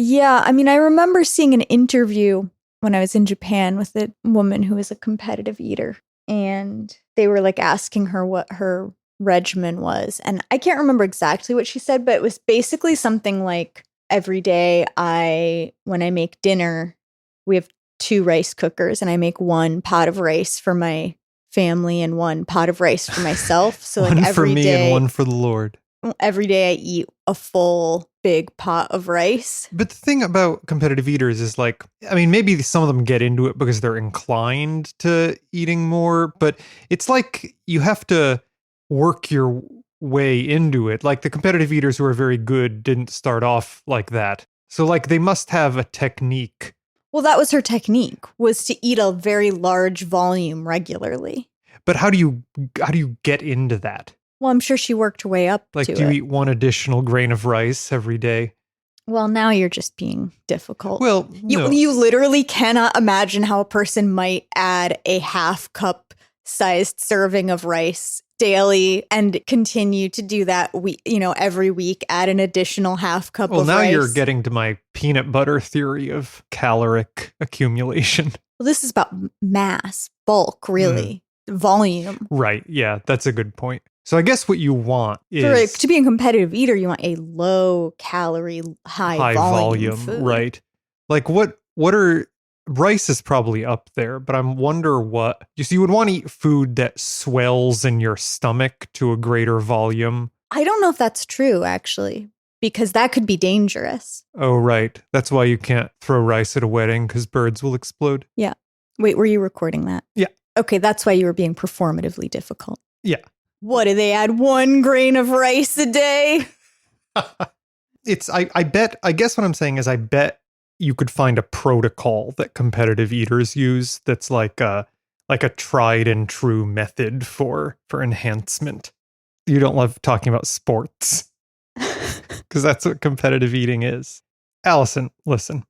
Yeah, I mean, I remember seeing an interview when I was in Japan with a woman who was a competitive eater, and they were like asking her what her regimen was. And I can't remember exactly what she said, but it was basically something like every day when I make dinner, we have 2 rice cookers and I make 1 pot of rice for my family and 1 pot of rice for myself. So like one every for me day, and 1 for the Lord. Every day I eat a full big pot of rice. But the thing about competitive eaters is like, I mean, maybe some of them get into it because they're inclined to eating more, but it's like you have to work your way into it. Like the competitive eaters who are very good didn't start off like that. So like they must have a technique. Well, that was her technique, was to eat a very large volume regularly. But how do you get into that? Well, I'm sure she worked her way up like, to it. Like, do you eat 1 additional grain of rice every day? Well, now you're just being difficult. Well, no. You literally cannot imagine how a person might add a half cup sized serving of rice daily and continue to do that every week, add an additional half cup of rice. Well, now you're getting to my peanut butter theory of caloric accumulation. Well, this is about mass, bulk, really, volume. Right. Yeah, that's a good point. So I guess what you want is... to be a competitive eater, you want a low calorie, high volume food. Right. Like what are... Rice is probably up there, but I wonder what... You would want to eat food that swells in your stomach to a greater volume. I don't know if that's true, actually, because that could be dangerous. Oh, right. That's why you can't throw rice at a wedding, because birds will explode. Yeah. Wait, were you recording that? Yeah. Okay, that's why you were being performatively difficult. Yeah. What, do they add 1 grain of rice a day? I guess what I'm saying is I bet you could find a protocol that competitive eaters use that's like a tried and true method for enhancement. You don't love talking about sports because that's what competitive eating is. Allison, listen,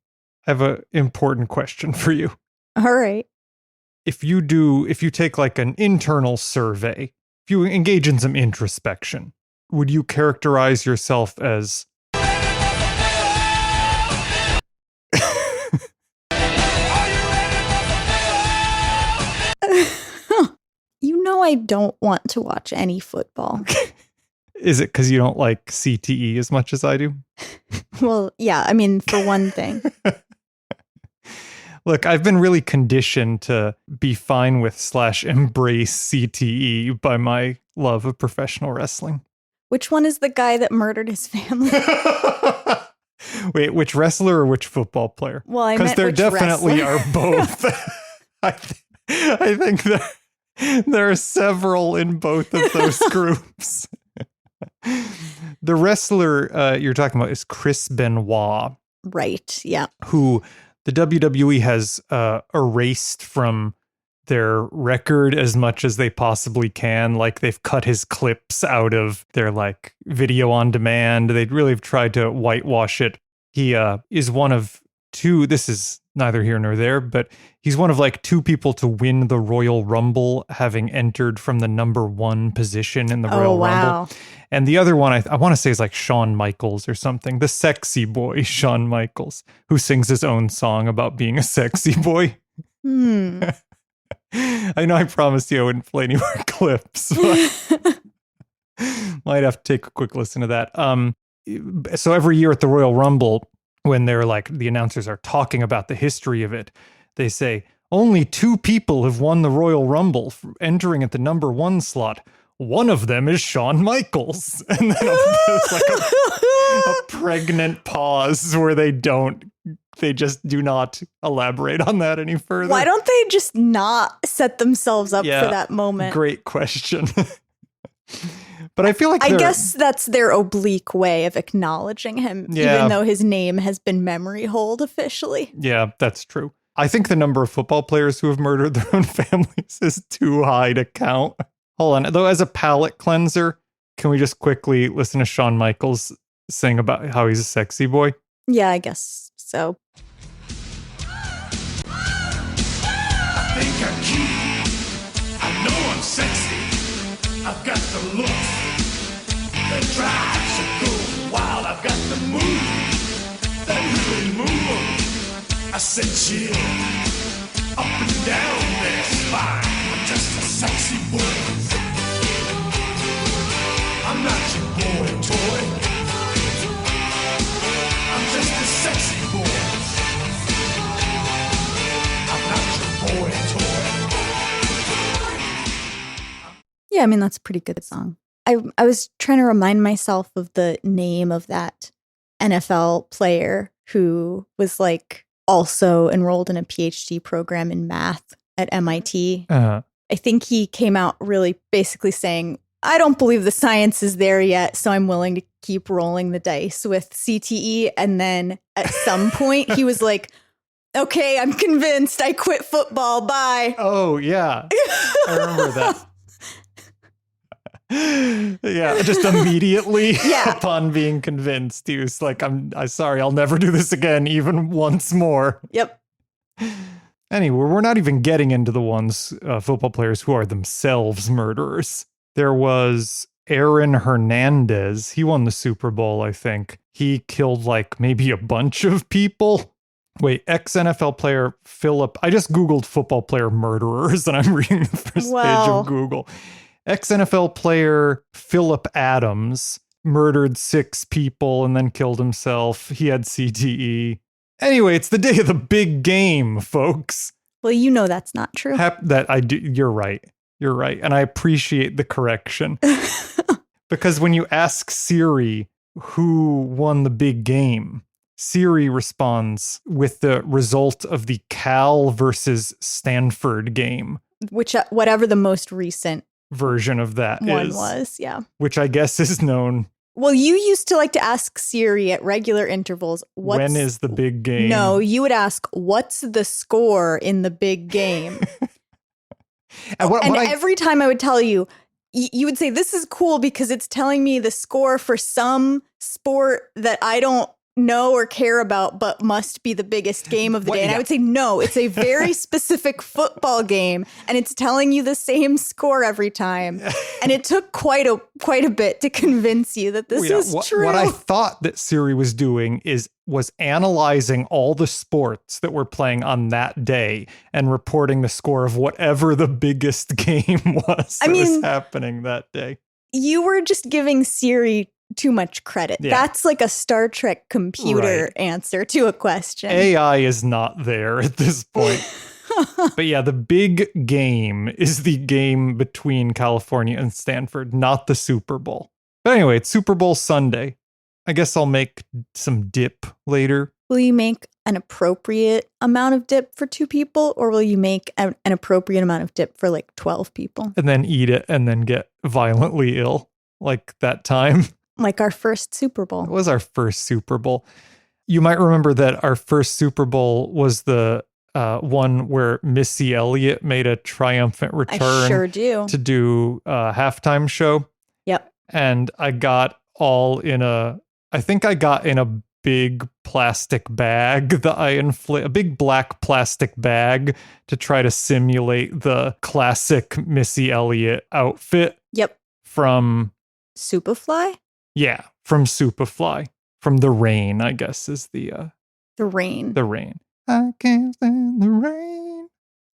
I have an important question for you. All right. If you take like an internal survey, if you engage in some introspection, would you characterize yourself as I don't want to watch any football. Is it because you don't like CTE as much as I do? Well, yeah, I mean, for one thing. Look, I've been really conditioned to be fine with / embrace CTE by my love of professional wrestling. Which one is the guy that murdered his family? Wait, which wrestler or which football player? Well, I meant because there definitely are both. I think there are several in both of those groups. The wrestler you're talking about is Chris Benoit. Right, yeah. Who the WWE has erased from their record as much as they possibly can. Like they've cut his clips out of their like video on demand. They'd really have tried to whitewash it. He is one of 2, this is neither here nor there, but he's one of like 2 people to win the Royal Rumble, having entered from the number 1 position in the Royal Rumble. And the other one, I want to say is like Shawn Michaels or something. The sexy boy, Shawn Michaels, who sings his own song about being a sexy boy. I know I promised you I wouldn't play any more clips, but might have to take a quick listen to that. So every year at the Royal Rumble, when they're like, the announcers are talking about the history of it, they say, only 2 people have won the Royal Rumble, entering at the number 1 slot. One of them is Shawn Michaels. And then there's like a pregnant pause where they just do not elaborate on that any further. Why don't they just not set themselves up for that moment? Great question. But I feel like I guess that's their oblique way of acknowledging him, even though his name has been memory holed officially. Yeah, that's true. I think the number of football players who have murdered their own families is too high to count. Hold on. Though, as a palate cleanser, can we just quickly listen to Shawn Michaels sing about how he's a sexy boy? Yeah, I guess so. I think I'm cute. I know I'm sexy. I've got the look that drives you go wild. I've got the move that really I said chill. Up and down there's fine. I'm just a sexy boy. I'm not your boy toy. I'm just a sexy boy. I'm not your boy toy. Yeah, I mean, that's a pretty good song. I was trying to remind myself of the name of that NFL player who was like also enrolled in a PhD program in math at MIT. Uh, I think he came out really basically saying, I don't believe the science is there yet, so I'm willing to keep rolling the dice with CTE. And then at some point he was like, okay, I'm convinced. I quit football. Bye. oh, yeah. I remember that. Yeah, just immediately Yeah. upon being convinced, he was like, I'm sorry, I'll never do this again, even once more. Yep. Anyway, we're not even getting into the ones, football players who are themselves murderers. There was Aaron Hernandez. He won the Super Bowl, I think. He killed like maybe a bunch of people. Wait, ex-NFL player Philip. I just Googled football player murderers and I'm reading the first page Wow. of Google. Ex-NFL player Philip Adams murdered 6 people and then killed himself. He had CTE. Anyway, it's the day of the big game, folks. Well, you know that's not true. That I do. You're right. You're right. And I appreciate the correction. Because when you ask Siri who won the big game, Siri responds with the result of the Cal versus Stanford game Which, whatever the most recent version of that one is, was, yeah. which I guess is known. Well, you used to like to ask Siri at regular intervals, When is the big game? No, you would ask, what's the score in the big game? And Every time I would tell you, you would say, this is cool because it's telling me the score for some sport that I don't know or care about, but must be the biggest game of the day. And I would say, no, it's a very specific football game, and it's telling you the same score every time. And it took quite a bit to convince you that this is true. What I thought that Siri was doing was analyzing all the sports that were playing on that day and reporting the score of whatever the biggest game was was happening that day. You were just giving Siri too much credit. Yeah. That's like a Star Trek computer answer to a question. AI is not there at this point. But yeah, the big game is the game between California and Stanford, not the Super Bowl. But anyway, it's Super Bowl Sunday. I guess I'll make some dip later. Will you make an appropriate amount of dip for 2 people, or will you make an appropriate amount of dip for like 12 people? And then eat it and then get violently ill like that time. Like our first Super Bowl. It was our first Super Bowl. You might remember that our first Super Bowl was the one where Missy Elliott made a triumphant return. I sure do. To do a halftime show. Yep. And I got I think I got in a big plastic bag that I a big black plastic bag to try to simulate the classic Missy Elliott outfit. Yep. From Superfly? Yeah, from Superfly. From The Rain, I guess, is the Rain. The Rain. I can't stand the rain.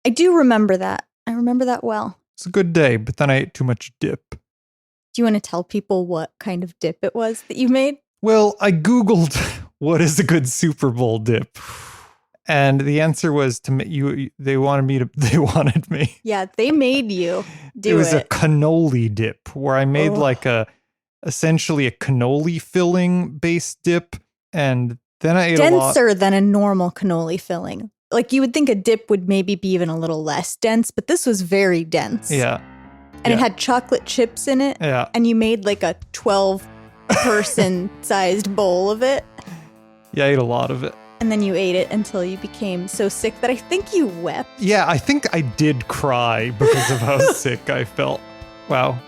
I do remember that. I remember that well. It's a good day, but then I ate too much dip. Do you want to tell people what kind of dip it was that you made? Well, I Googled what is a good Super Bowl dip. And the answer was they wanted me. Yeah, they made you do it. It was a cannoli dip where I made essentially a cannoli filling based dip. And then I ate a lot. Denser than a normal cannoli filling. Like you would think a dip would maybe be even a little less dense, but this was very dense. Yeah. And it had chocolate chips in it. Yeah. And you made like a 12-person sized bowl of it. Yeah, I ate a lot of it. And then you ate it until you became so sick that I think you wept. Yeah, I think I did cry because of how sick I felt. Wow.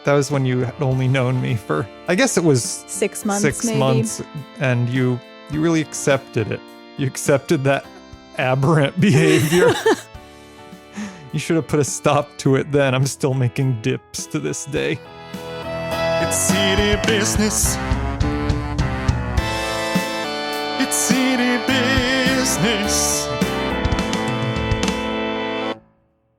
That was when you had only known me for, I guess it was 6 months, 6 maybe. months. And you really accepted it. You accepted that aberrant behavior. You should have put a stop to it then. I'm still making dips to this day. It's city business. It's city business. business.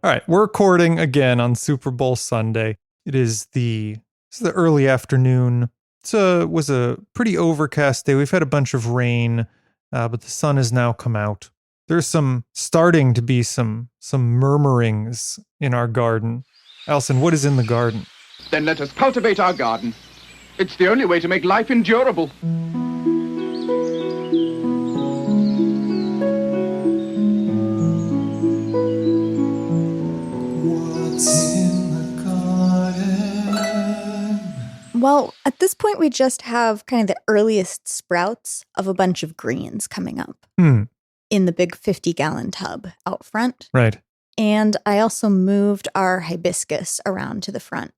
All right, we're recording again on Super Bowl Sunday. It's the early afternoon. It was a pretty overcast day. We've had a bunch of rain, but the sun has now come out. There's starting to be some murmurings in our garden. Allison, what is in the garden? Then let us cultivate our garden. It's the only way to make life endurable. Well, at this point, we just have kind of the earliest sprouts of a bunch of greens coming up in the big 50-gallon tub out front. Right. And I also moved our hibiscus around to the front.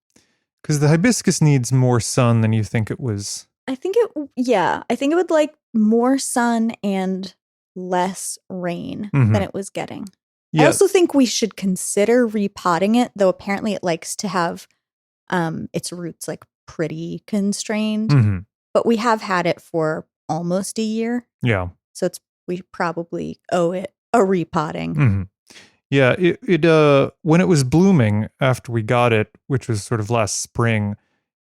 Because the hibiscus needs more sun than you think it was. I think it would like more sun and less rain than it was getting. Yeah. I also think we should consider repotting it, though apparently it likes to have its roots like pretty constrained. But we have had it for almost a year. Yeah. So we probably owe it a repotting. Yeah, it when it was blooming after we got it, which was sort of last spring,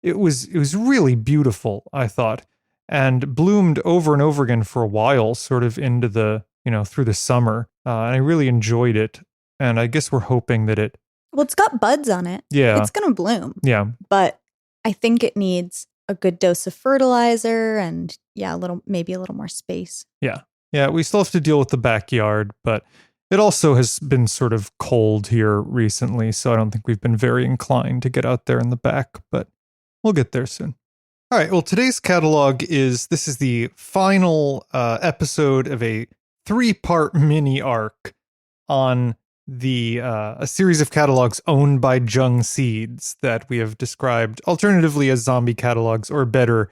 it was really beautiful, I thought, and bloomed over and over again for a while, sort of into the, through the summer. And I really enjoyed it. And I guess we're hoping that Well, it's got buds on it. Yeah. It's going to bloom. Yeah. But I think it needs a good dose of fertilizer and maybe a little more space. Yeah. Yeah, we still have to deal with the backyard, but it also has been sort of cold here recently, so I don't think we've been very inclined to get out there in the back, but we'll get there soon. All right, well, today's catalog is the final episode of a 3-part mini arc on a series of catalogs owned by Jung Seeds that we have described alternatively as zombie catalogs, or better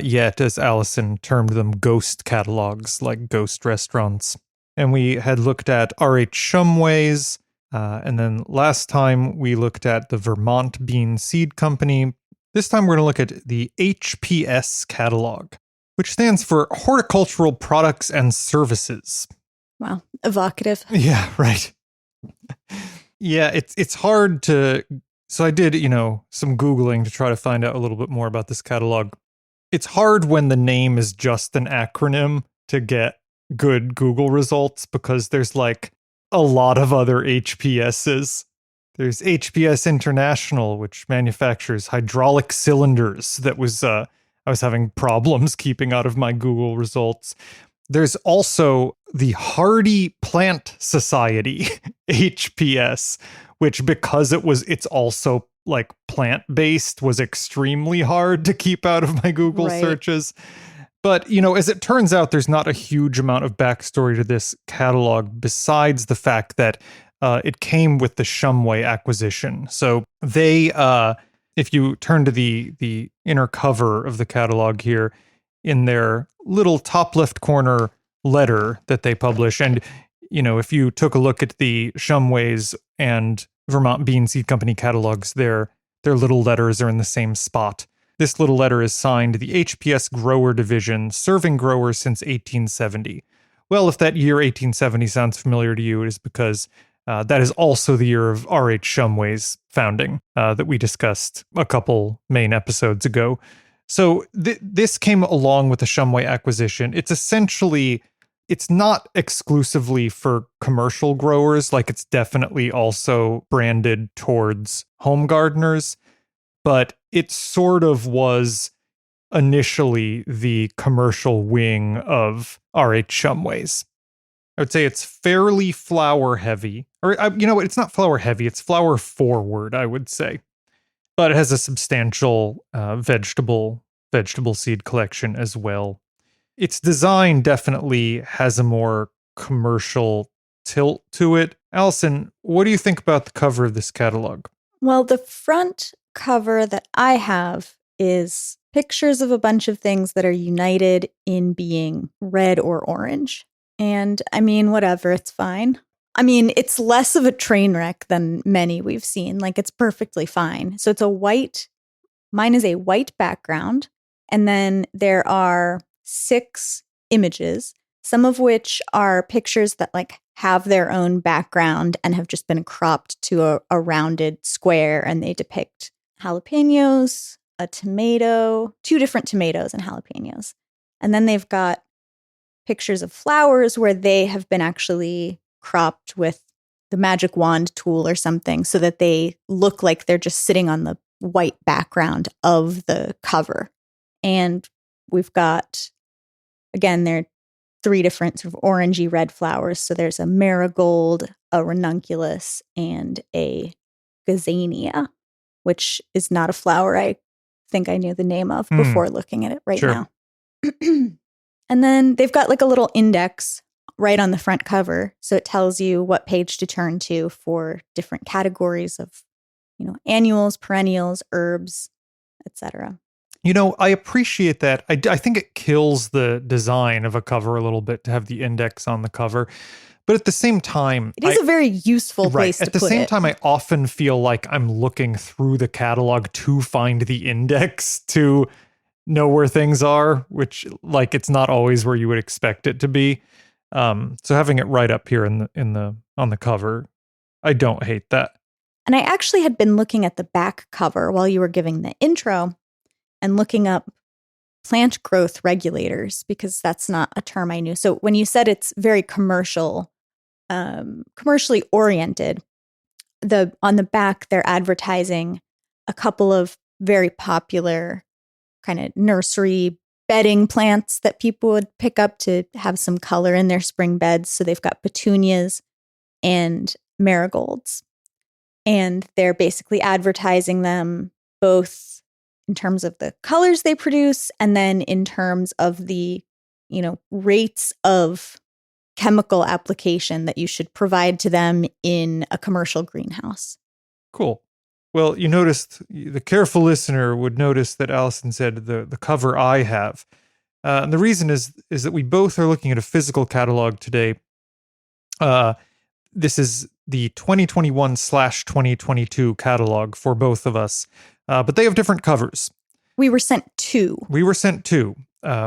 yet, as Allison termed them, ghost catalogs, like ghost restaurants. And we had looked at R.H. Shumway's, and then last time we looked at the Vermont Bean Seed Company. This time we're going to look at the HPS catalog, which stands for Horticultural Products and Services. Wow, evocative. Yeah, right. Yeah, it's hard to... So I did, some Googling to try to find out a little bit more about this catalog. It's hard when the name is just an acronym to get good Google results, because there's like a lot of other HPSs. There's HPS International, which manufactures hydraulic cylinders. That was I was having problems keeping out of my Google results. There's also the Hardy Plant Society HPS, which because it's also like plant-based was extremely hard to keep out of my Google searches. But, as it turns out, there's not a huge amount of backstory to this catalog besides the fact that it came with the Shumway acquisition. So they, if you turn to the inner cover of the catalog here, in their little top left corner letter that they publish, and, if you took a look at the Shumway's and Vermont Bean Seed Company catalogs, their little letters are in the same spot. This little letter is signed the HPS Grower Division, serving growers since 1870. Well, if that year 1870 sounds familiar to you, it is because that is also the year of R.H. Shumway's founding that we discussed a couple main episodes ago. So this came along with the Shumway acquisition. It's not exclusively for commercial growers, like it's definitely also branded towards home gardeners, but it sort of was initially the commercial wing of R.H. Shumway's. I would say it's fairly flower heavy, or it's not flower heavy, it's flower forward, I would say, but it has a substantial vegetable seed collection as well. Its design definitely has a more commercial tilt to it. Allison, what do you think about the cover of this catalog? Well, the front cover that I have is pictures of a bunch of things that are united in being red or orange. And I mean, whatever, it's fine. I mean, it's less of a train wreck than many we've seen. Like, it's perfectly fine. So mine is a white background. And then there are 6 images some of which are pictures that like have their own background and have just been cropped to a rounded square, and they depict jalapenos, a tomato, 2 different tomatoes and jalapenos. And then they've got pictures of flowers where they have been actually cropped with the magic wand tool or something so that they look like they're just sitting on the white background of the cover. And we've got, again, there are 3 different sort of orangey red flowers. So there's a marigold, a ranunculus, and a gazania, which is not a flower I think I knew the name of before looking at it right now. And then they've got like a little index right on the front cover. So it tells you what page to turn to for different categories of, annuals, perennials, herbs, etc. I appreciate that. I think it kills the design of a cover a little bit to have the index on the cover. But at the same time, it is a very useful place to put it. At the same time, I often feel like I'm looking through the catalog to find the index to know where things are, which like it's not always where you would expect it to be. So having it right up here on the cover, I don't hate that. And I actually had been looking at the back cover while you were giving the intro and looking up plant growth regulators, because that's not a term I knew. So when you said it's very commercially oriented, on the back they're advertising a couple of very popular kind of nursery bedding plants that people would pick up to have some color in their spring beds. So they've got petunias and marigolds, and they're basically advertising them both in terms of the colors they produce and then in terms of the, rates of chemical application that you should provide to them in a commercial greenhouse. Cool. Well, you noticed, the careful listener would notice that Allison said the cover I have. And the reason is that we both are looking at a physical catalog today. This is the 2021/2022 catalog for both of us. But they have different covers. We were sent 2.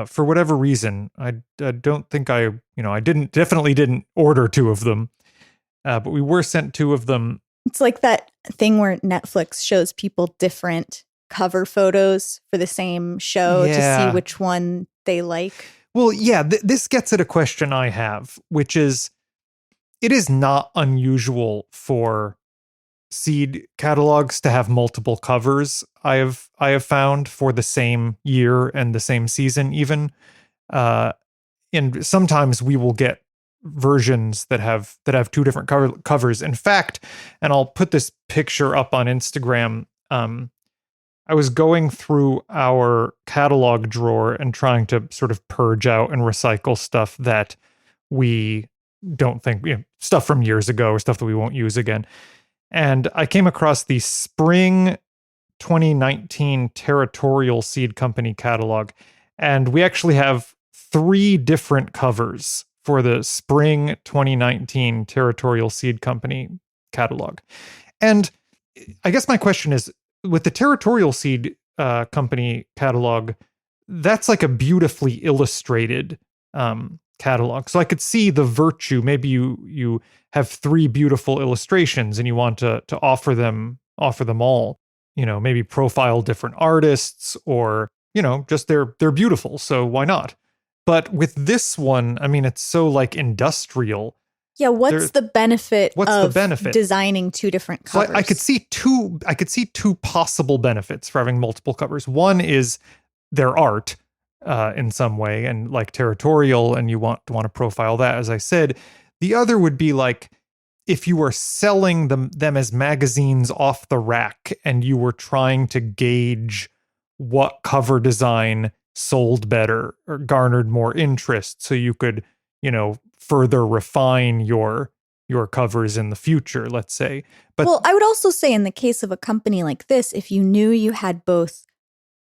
For whatever reason. I don't think definitely didn't order 2 of them. But we were sent 2 of them. It's like that thing where Netflix shows people different cover photos for the same show to see which one they like. Well, yeah, this gets at a question I have, which is, it is not unusual for seed catalogs to have multiple covers. I have found for the same year and the same season even. And sometimes we will get versions that have 2 different covers. In fact, and I'll put this picture up on Instagram. I was going through our catalog drawer and trying to sort of purge out and recycle stuff that we don't think, stuff from years ago or stuff that we won't use again. And I came across the Spring 2019 Territorial Seed Company catalog. And we actually have 3 different covers for the Spring 2019 Territorial Seed Company catalog. And I guess my question is, with the Territorial Seed Company catalog, that's like a beautifully illustrated catalog. So I could see the virtue. Maybe you have 3 beautiful illustrations and you want to offer them all, maybe profile different artists, or, just they're beautiful. So why not? But with this one, I mean, it's so like industrial. Yeah, what's the benefit of benefit? Designing 2 different covers? So I could see two possible benefits for having multiple covers. One is their art in some way, and like Territorial, and you want to profile that, as I said. The other would be like if you were selling them as magazines off the rack and you were trying to gauge what cover design sold better or garnered more interest, so you could, further refine your covers in the future, let's say. But I would also say in the case of a company like this, if you knew you had both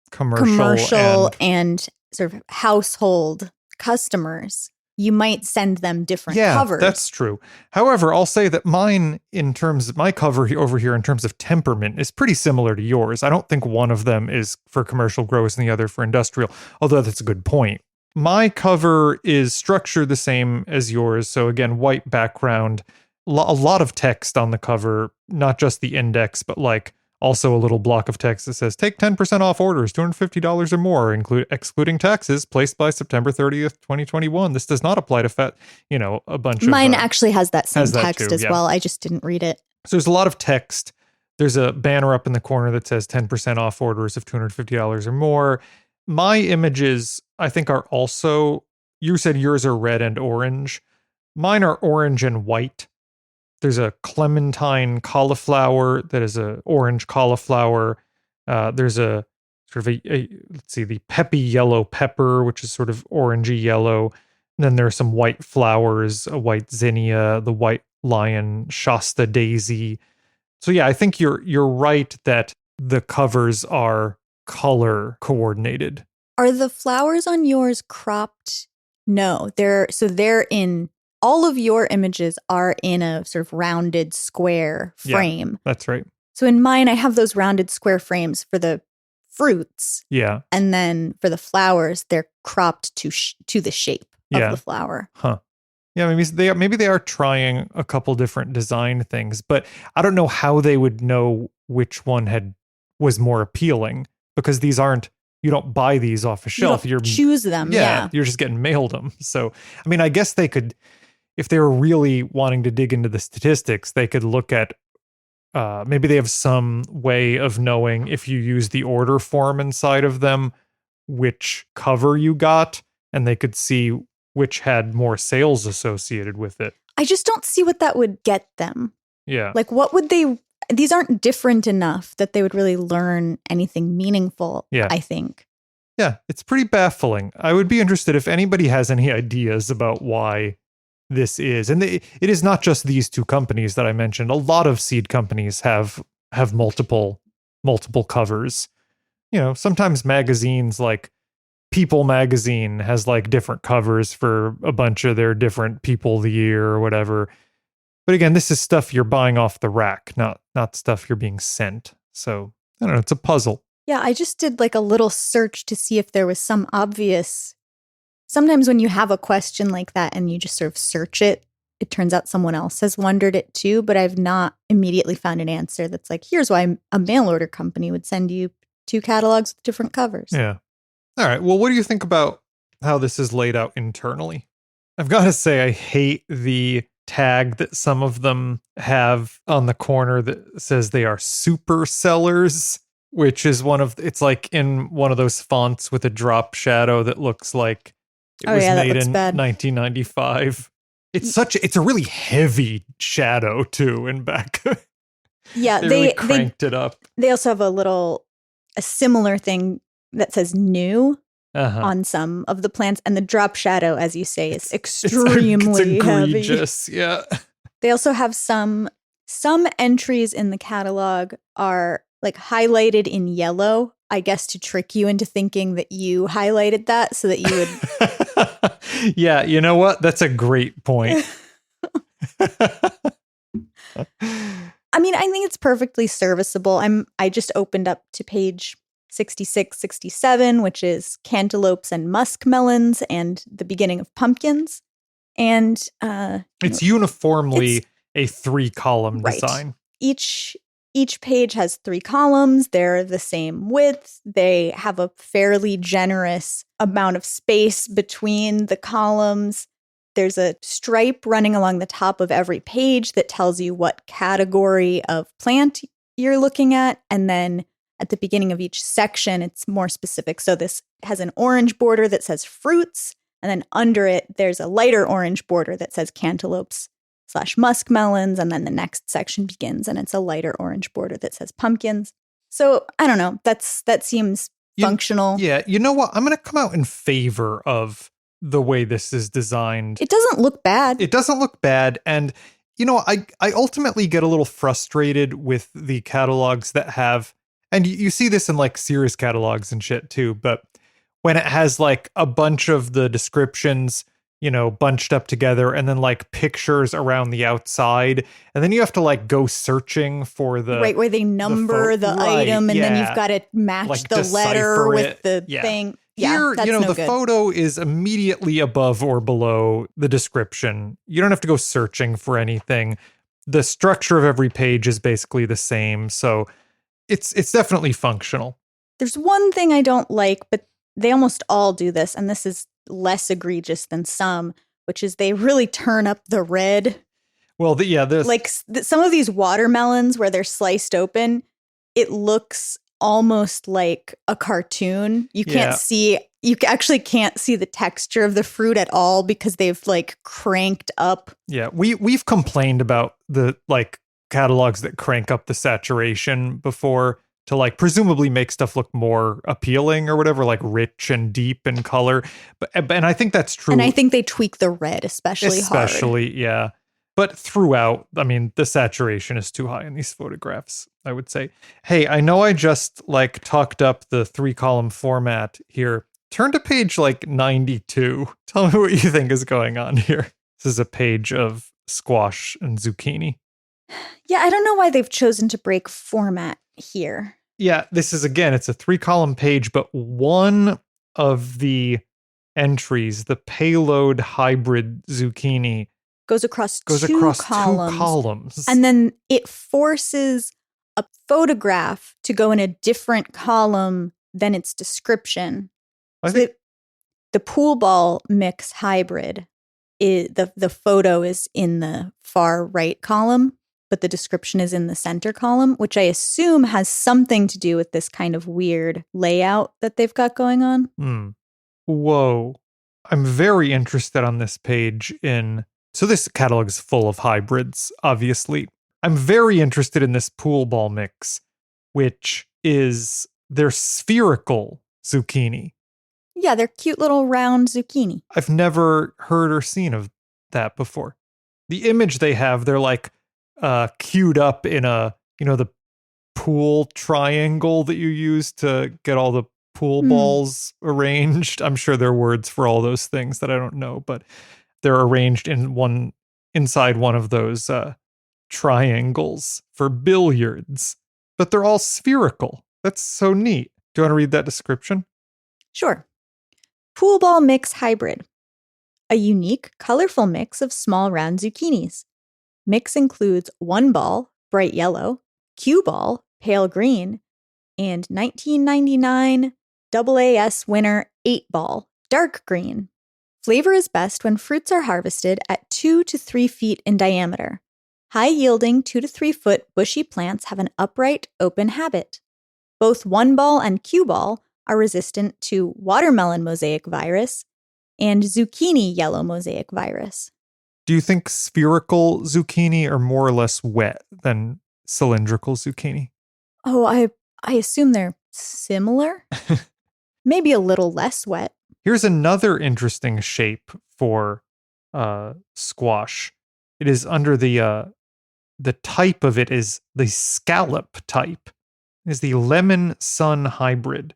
commercial and sort of household customers, you might send them different covers. Yeah, that's true. However, I'll say that mine, in terms of my cover over here, in terms of temperament, is pretty similar to yours. I don't think one of them is for commercial growers and the other for industrial, although that's a good point. my cover is structured the same as yours. So again, white background, a lot of text on the cover, not just the index, but like also a little block of text that says take 10% off orders, $250 or more, excluding taxes, placed by September 30th, 2021. This does not apply to a bunch of... Mine actually has that same text too, as well. I just didn't read it. So there's a lot of text. There's a banner up in the corner that says 10% off orders of $250 or more. My images, I think, are also, you said yours are red and orange. Mine are orange and white. There's a clementine cauliflower that is a orange cauliflower. There's a sort of the peppy yellow pepper, which is sort of orangey yellow. And then there are some white flowers, a white zinnia, the white lion, Shasta daisy. So yeah, I think you're right that the covers are color coordinated. Are the flowers on yours cropped? No, they're in, all of your images are in a sort of rounded square frame. Yeah, that's right. So in mine, I have those rounded square frames for the fruits. Yeah. And then for the flowers, they're cropped to the shape of the flower. Huh. Yeah, maybe they are trying a couple different design things, but I don't know how they would know which one was more appealing, because these aren't, you don't buy these off a shelf. You choose them. Yeah. You're just getting mailed them. So, I mean, I guess they could, if they were really wanting to dig into the statistics, they could look at, maybe they have some way of knowing if you use the order form inside of them, which cover you got, and they could see which had more sales associated with it. I just don't see what that would get them. Yeah. Like, what would these aren't different enough that they would really learn anything meaningful, I think. Yeah, it's pretty baffling. I would be interested if anybody has any ideas about why this is. And it is not just these two companies that I mentioned. A lot of seed companies have multiple covers. Sometimes magazines like People magazine has like different covers for a bunch of their different people of the year or whatever. But again, this is stuff you're buying off the rack, not stuff you're being sent. So I don't know, it's a puzzle. Yeah, I just did like a little search to see if there was some obvious. Sometimes when you have a question like that and you just sort of search it, it turns out someone else has wondered it too, but I've not immediately found an answer that's like, here's why a mail order company would send you 2 catalogs with different covers. Yeah. All right. Well, what do you think about how this is laid out internally? I've got to say, I hate the tag that some of them have on the corner that says they are super sellers, which is it's like in one of those fonts with a drop shadow that looks like it was made in 1995. It's a really heavy shadow too in back. Yeah, they really cranked it up. They also have a similar thing that says new on some of the plants, and the drop shadow, as you say, is extremely heavy. Yeah. They also have some entries in the catalog are like highlighted in yellow, I guess to trick you into thinking that you highlighted that so that you would. Yeah, you know what? That's a great point. I mean, I think it's perfectly serviceable. I just opened up to page 66, 67, which is cantaloupes and muskmelons and the beginning of pumpkins. And it's uniformly a 3-column design. Each page has 3 columns. They're the same width. They have a fairly generous amount of space between the columns. There's a stripe running along the top of every page that tells you what category of plant you're looking at. And then at the beginning of each section, it's more specific. So this has an orange border that says fruits. And then under it, there's a lighter orange border that says cantaloupes /muskmelons. And then the next section begins and it's a lighter orange border that says pumpkins. So I don't know. That seems functional. Yeah. You know what? I'm going to come out in favor of the way this is designed. It doesn't look bad. And, I ultimately get a little frustrated with the catalogs that have, and you see this in like Sears catalogs and shit too, but when it has like a bunch of the descriptions, bunched up together and then like pictures around the outside. And then you have to like go searching for the... Right, where they number the item and then you've got to match like the letter with the thing. Yeah, Here, that's no the good. photo is immediately above or below the description. You don't have to go searching for anything. The structure of every page is basically the same, so it's definitely functional. There's one thing I don't like, but they almost all do this, and this is less egregious than some, which is they really turn up the red. Well, there's Like some of these watermelons where they're sliced open, it looks almost like a cartoon. You actually can't see the texture of the fruit at all because they've like cranked up. Yeah, we've complained about the like catalogs that crank up the saturation before to like presumably make stuff look more appealing or whatever, like rich and deep in color. And I think that's true. And I think they tweak the red especially hard. Yeah. But throughout, I mean, the saturation is too high in these photographs, I would say. Hey, I know I just like tucked up the 3-column format here. Turn to page like 92. Tell me what you think is going on here. This is a page of squash and zucchini. Yeah, I don't know why they've chosen to break format here. Yeah, this is, again, it's a 3-column page, but one of the entries, the payload hybrid zucchini, goes across two columns. And then it forces a photograph to go in a different column than its description. The pool ball mix hybrid, the photo is in the far right column, but the description is in the center column, which I assume has something to do with this kind of weird layout that they've got going on. Whoa. I'm very interested on this page so this catalog is full of hybrids, obviously. I'm very interested in this pool ball mix, which is their spherical zucchini. Yeah, they're cute little round zucchini. I've never heard or seen of that before. The image they have, they're like queued up in the pool triangle that you use to get all the pool balls arranged. I'm sure there are words for all those things that I don't know, but they're arranged inside one of those triangles for billiards, but they're all spherical. That's so neat. Do you want to read that description? Sure. Pool ball mix hybrid. A unique, colorful mix of small round zucchinis. Mix includes 1 ball, bright yellow, cue ball, pale green, and 1999 AAS winner 8 ball, dark green. Flavor is best when fruits are harvested at 2 to 3 feet in diameter. High-yielding 2 to 3 foot bushy plants have an upright, open habit. Both 1 ball and cue ball are resistant to watermelon mosaic virus and zucchini yellow mosaic virus. Do you think spherical zucchini are more or less wet than cylindrical zucchini? Oh, I assume they're similar. Maybe a little less wet. Here's another interesting shape for squash. It is under the type of it is the scallop type. It is the lemon sun hybrid.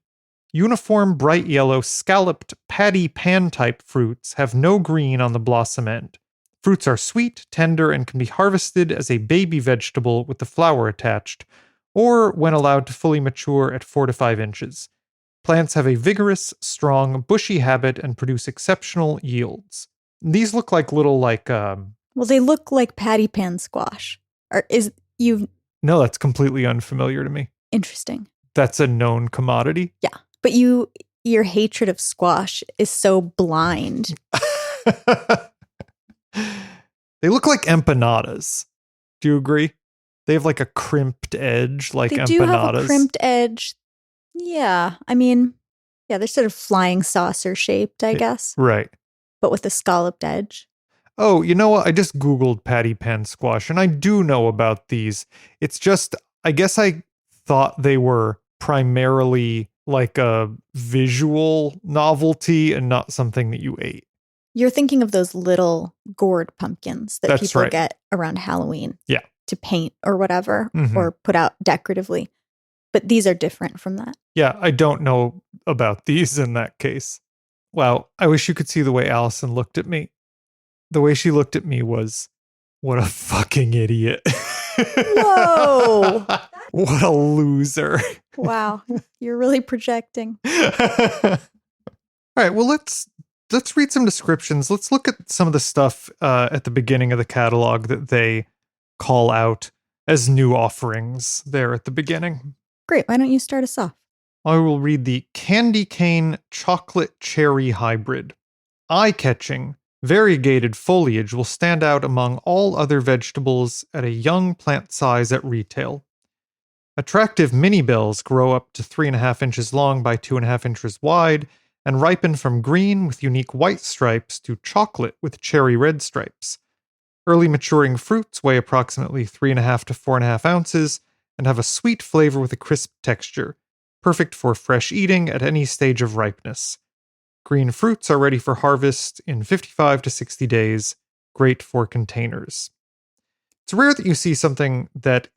Uniform bright yellow scalloped patty pan type fruits have no green on the blossom end. Fruits are sweet, tender, and can be harvested as a baby vegetable with the flower attached, or when allowed to fully mature at 4 to 5 inches. Plants have a vigorous, strong, bushy habit and produce exceptional yields. These look like little Well, they look like patty pan squash. No, that's completely unfamiliar to me. Interesting. That's a known commodity? Yeah. But your hatred of squash is so blind. They look like empanadas. Do you agree? They have like a crimped edge like empanadas. They do have a crimped edge. Yeah. I mean, yeah, they're sort of flying saucer shaped, I guess. Right. But with a scalloped edge. Oh, you know what? I just Googled patty pan squash, and I do know about these. It's just, I guess I thought they were primarily like a visual novelty and not something that you ate. You're thinking of those little gourd pumpkins that That's people right. get around Halloween. Yeah. To paint or whatever, or put out decoratively. But these are different from that. Yeah, I don't know about these in that case. Wow, I wish you could see the way Allison looked at me. The way she looked at me was, what a fucking idiot. Whoa. What a loser. Wow, you're really projecting. All right, well, let's read some descriptions. Let's look at some of the stuff at the beginning of the catalog that they call out as new offerings there at the beginning. Great. Why don't you start us off? I will read the Candy Cane Chocolate Cherry Hybrid. Eye-catching, variegated foliage will stand out among all other vegetables at a young plant size at retail. Attractive mini bells grow up to 3.5 inches long by 2.5 inches wide and ripen from green with unique white stripes to chocolate with cherry red stripes. Early maturing fruits weigh approximately 3.5 to 4.5 ounces and have a sweet flavor with a crisp texture, perfect for fresh eating at any stage of ripeness. Green fruits are ready for harvest in 55 to 60 days, great for containers. It's rare that you see something that,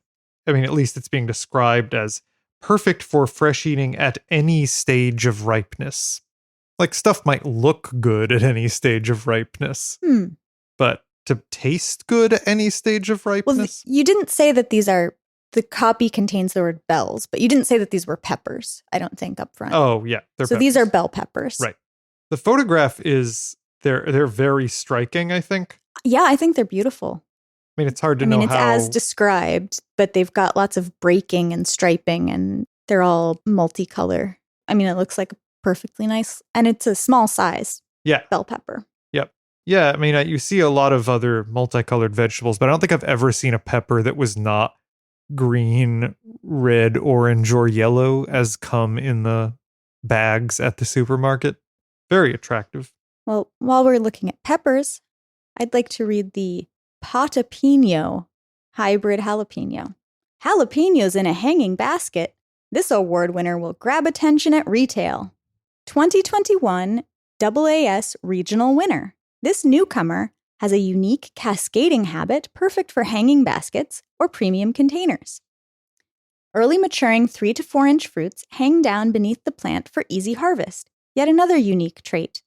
I mean, at least it's being described as perfect for fresh eating at any stage of ripeness. Like, stuff might look good at any stage of ripeness, but to taste good at any stage of ripeness? Well, you didn't say that these are, the copy contains the word bells, but you didn't say that these were peppers, I don't think, up front. Oh, yeah. So these are bell peppers. Right. The photograph is, they're very striking, I think. Yeah, I think they're beautiful. I mean, it's hard to know it's how... as described, but they've got lots of breaking and striping, and they're all multicolor. I mean, it looks like a perfectly nice, and it's a small size bell pepper. Yep. Yeah, I mean, you see a lot of other multicolored vegetables, but I don't think I've ever seen a pepper that was not green, red, orange, or yellow as come in the bags at the supermarket. Very attractive. Well, while we're looking at peppers, I'd like to read the Potapino hybrid jalapeno. Jalapenos in a hanging basket. This award winner will grab attention at retail. 2021 AAS regional winner. This newcomer has a unique cascading habit perfect for hanging baskets or premium containers. Early maturing 3 to 4 inch fruits hang down beneath the plant for easy harvest. Yet another unique trait.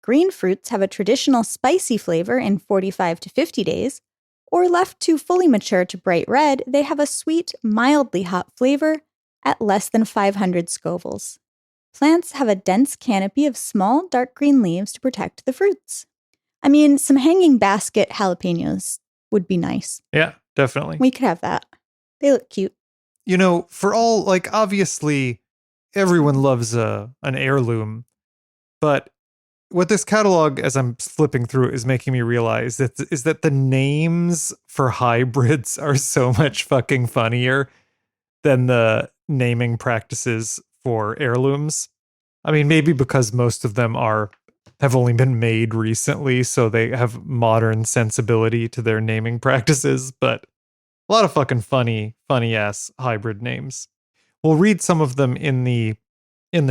Green fruits have a traditional spicy flavor in 45 to 50 days, or left to fully mature to bright red, they have a sweet, mildly hot flavor at less than 500 Scovilles. Plants have a dense canopy of small, dark green leaves to protect the fruits. I mean, some hanging basket jalapenos would be nice. Yeah, definitely. We could have that. They look cute. You know, for all, like, obviously, everyone loves an heirloom, but what this catalog, as I'm flipping through it, is making me realize is that the names for hybrids are so much fucking funnier than the naming practices for heirlooms. I mean, maybe because most of them have only been made recently, so they have modern sensibility to their naming practices, but a lot of fucking funny ass hybrid names. We'll read some of them in the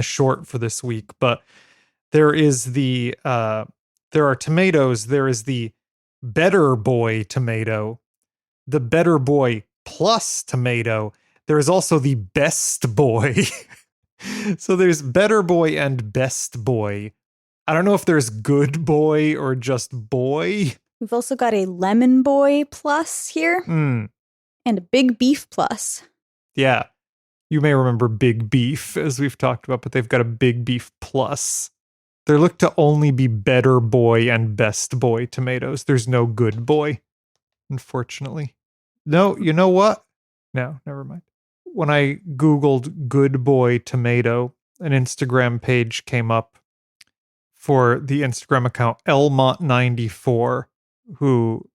short for this week, but there are tomatoes. There is the Better Boy tomato, the Better Boy Plus tomato. There is also the Best Boy. So there's Better Boy and Best Boy. I don't know if there's Good Boy or just Boy. We've also got a Lemon Boy Plus here and a Big Beef Plus. Yeah. You may remember Big Beef, as we've talked about, but they've got a Big Beef Plus. There look to only be Better Boy and Best Boy tomatoes. There's no Good Boy, unfortunately. No, you know what? No, never mind. When I Googled Good Boy tomato, an Instagram page came up for the Instagram account Elmont94, who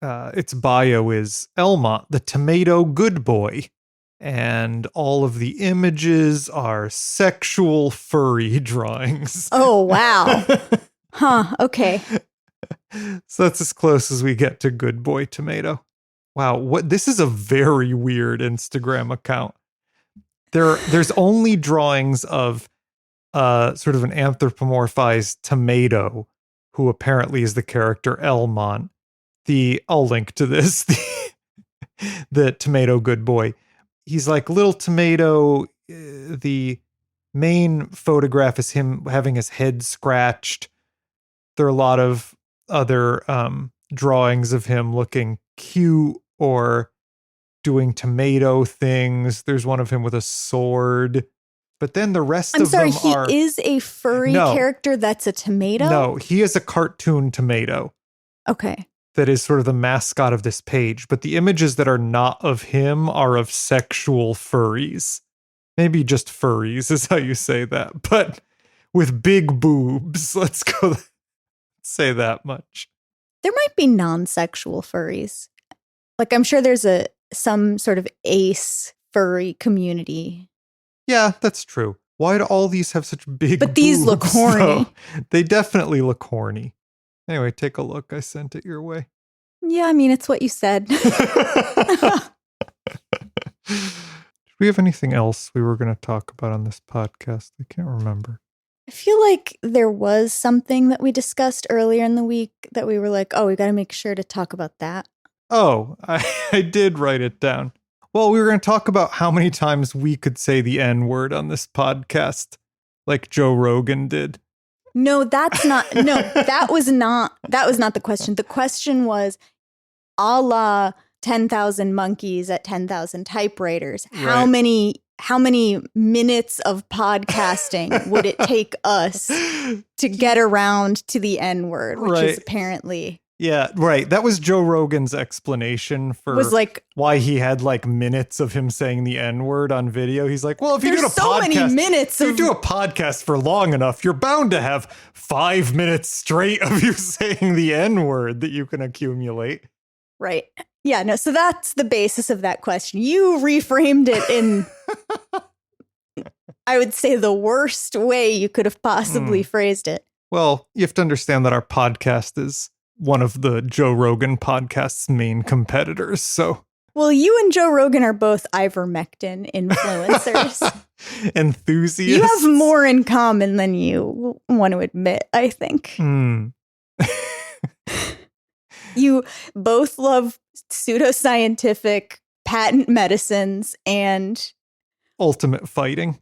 its bio is Elmont, the tomato good boy. And all of the images are sexual furry drawings. Oh, wow. Huh, okay. So that's as close as we get to Good Boy Tomato. Wow, this is a very weird Instagram account. There's only drawings of sort of an anthropomorphized tomato, who apparently is the character Elmont. I'll link to this, the tomato good boy. He's like little tomato. The main photograph is him having his head scratched. There are a lot of other drawings of him looking cute or doing tomato things. There's one of him with a sword. But then the rest I'm of sorry, them he are... is a furry No. character that's a tomato? No, he is a cartoon tomato Okay. that is sort of the mascot of this page. But the images that are not of him are of sexual furries. Maybe just furries is how you say that. But with big boobs. Let's go say that much. There might be non-sexual furries. Like, I'm sure there's some sort of ace furry community. Yeah, that's true. Why do all these have such big But these look boobs, horny. though? They definitely look horny. Anyway, take a look. I sent it your way. Yeah, I mean, it's what you said. Did we have anything else we were going to talk about on this podcast? I can't remember. I feel like there was something that we discussed earlier in the week that we were like, oh, we got to make sure to talk about that. Oh, I did write it down. Well, we were going to talk about how many times we could say the N-word on this podcast, like Joe Rogan did. No, that's not. No, that was not the question. The question was, a la 10,000 monkeys at 10,000 typewriters. How many minutes of podcasting would it take us to get around to the N-word, which is apparently... Yeah, right. That was Joe Rogan's explanation for why he had like minutes of him saying the N-word on video. He's like, well, if you do a podcast, if you do a podcast for long enough, you're bound to have 5 minutes straight of you saying the N-word that you can accumulate. Right. Yeah, no, so that's the basis of that question. You reframed it in, I would say, the worst way you could have possibly phrased it. Well, you have to understand that our podcast is one of the Joe Rogan podcast's main competitors, so... Well, you and Joe Rogan are both ivermectin influencers. Enthusiasts. You have more in common than you want to admit, I think. You both love pseudoscientific patent medicines and... ultimate fighting.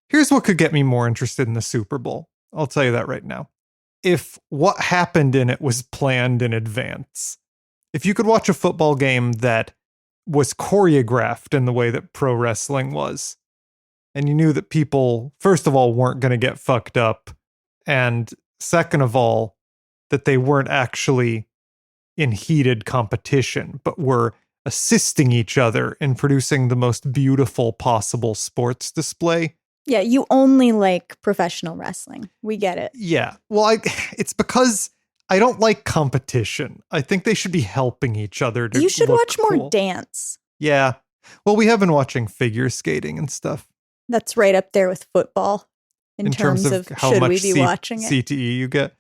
Here's what could get me more interested in the Super Bowl. I'll tell you that right now. If what happened in it was planned in advance. If you could watch a football game that was choreographed in the way that pro wrestling was, and you knew that people, first of all, weren't going to get fucked up, and second of all, that they weren't actually in heated competition, but were assisting each other in producing the most beautiful possible sports display. Yeah, you only like professional wrestling. We get it. Yeah. Well, it's because I don't like competition. I think they should be helping each other to You should look watch cool. more dance. Yeah. Well, we have been watching figure skating and stuff. That's right up there with football in terms of how should much we be watching it? CTE you get.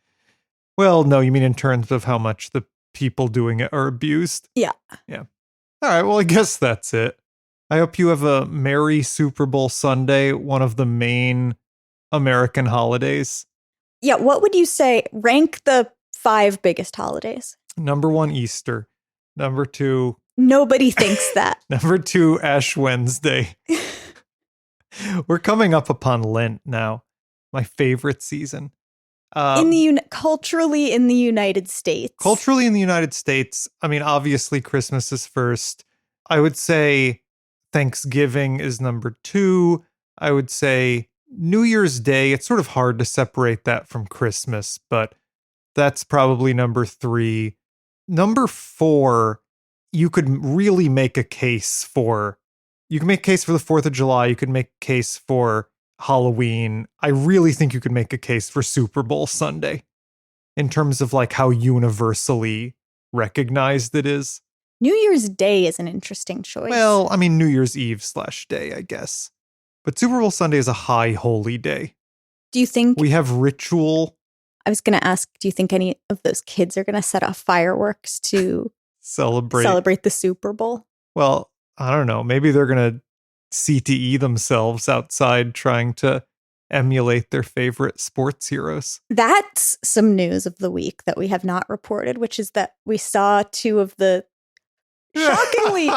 Well, no, you mean in terms of how much the people doing it are abused? Yeah. Yeah. All right. Well, I guess that's it. I hope you have a merry Super Bowl Sunday, one of the main American holidays. Yeah, what would you say? Rank the 5 biggest holidays. Number 1, Easter. Number 2... Nobody thinks that. Number 2, Ash Wednesday. We're coming up upon Lent now. My favorite season. Culturally in the United States. Culturally in the United States, I mean, obviously Christmas is first. I would say Thanksgiving is number 2. I would say New Year's Day. It's sort of hard to separate that from Christmas, but that's probably number 3. Number 4, you could really make a case for. You can make a case for the 4th of July. You could make a case for Halloween. I really think you could make a case for Super Bowl Sunday in terms of like how universally recognized it is. New Year's Day is an interesting choice. Well, I mean, New Year's Eve / day, I guess. But Super Bowl Sunday is a high holy day. Do you think... We have ritual. I was going to ask, do you think any of those kids are going to set off fireworks to celebrate the Super Bowl? Well, I don't know. Maybe they're going to CTE themselves outside trying to emulate their favorite sports heroes. That's some news of the week that we have not reported, which is that we saw 2 of the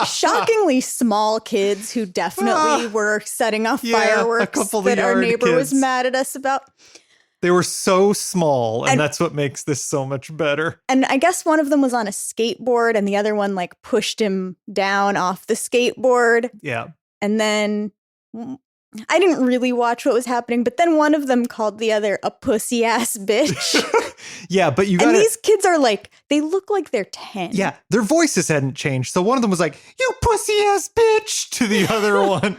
shockingly small kids who definitely were setting off fireworks that our neighbor was mad at us about. They were so small, and that's what makes this so much better. And I guess one of them was on a skateboard, and the other one like pushed him down off the skateboard. Yeah. And then I didn't really watch what was happening, but then one of them called the other a pussy ass bitch. Yeah, but you And gotta... these kids are like, they look like they're 10. Yeah, their voices hadn't changed. So one of them was like, "You pussy ass bitch," to the other one.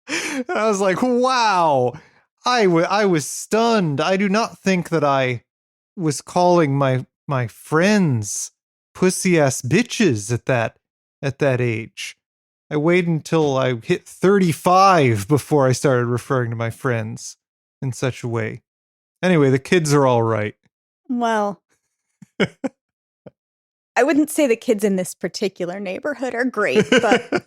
And I was like, wow. I was stunned. I do not think that I was calling my friends pussy ass bitches at that age. I waited until I hit 35 before I started referring to my friends in such a way. Anyway, the kids are all right. Well, I wouldn't say the kids in this particular neighborhood are great, but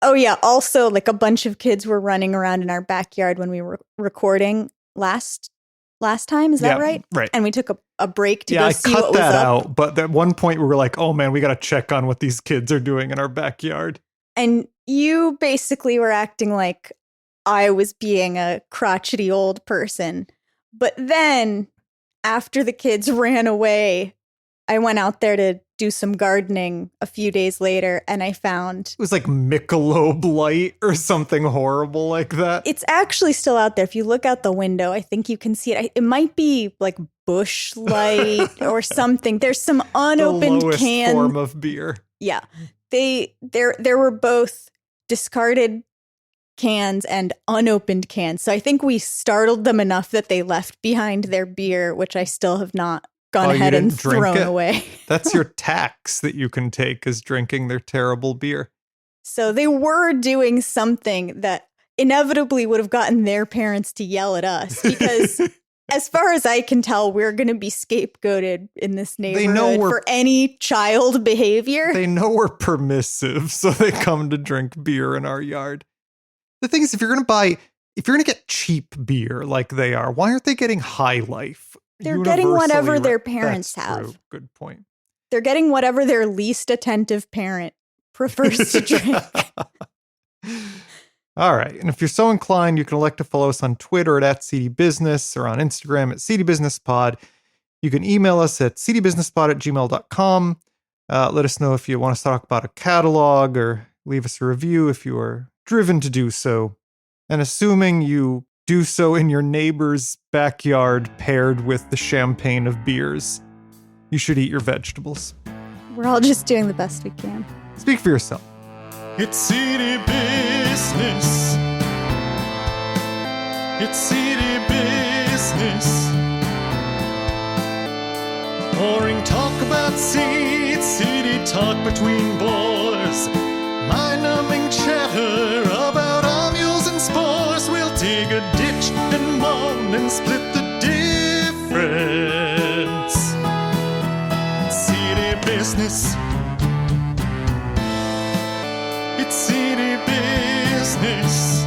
oh yeah, also like a bunch of kids were running around in our backyard when we were recording last time, is that right? Right. And we took a break to go I see cut what was that up. out, but at one point we were like, "Oh man, we got to check on what these kids are doing in our backyard." And you basically were acting like I was being a crotchety old person. But then after the kids ran away, I went out there to do some gardening a few days later, and I found... It was like Michelob Light or something horrible like that. It's actually still out there. If you look out the window, I think you can see it. It might be like Bush Light or something. There's some unopened the lowest can. form of beer. Yeah. There were both discarded cans and unopened cans. So I think we startled them enough that they left behind their beer, which I still have not gone ahead and thrown away. That's your tax that you can take, is drinking their terrible beer. So they were doing something that inevitably would have gotten their parents to yell at us, because as far as I can tell, we're going to be scapegoated in this neighborhood for any child behavior. They know we're permissive, so they come to drink beer in our yard. The thing is, if you're going to get cheap beer like they are, why aren't they getting High Life? They're getting whatever their parents That's have. True. Good point. They're getting whatever their least attentive parent prefers to drink. All right. And if you're so inclined, you can elect to follow us on Twitter at @CDBusiness or on Instagram at CDBusinessPod. You can email us at cdbusinesspod@gmail.com. Let us know if you want us to talk about a catalog, or leave us a review if you are driven to do so. And assuming you do so in your neighbor's backyard paired with the champagne of beers, you should eat your vegetables. We're all just doing the best we can. Speak for yourself. It's city business. It's city business. Boring talk about seeds, city talk between boys. Mind-numbing chatter about ovules and spores. We'll dig a ditch and moan and split the difference. City business. It's city business.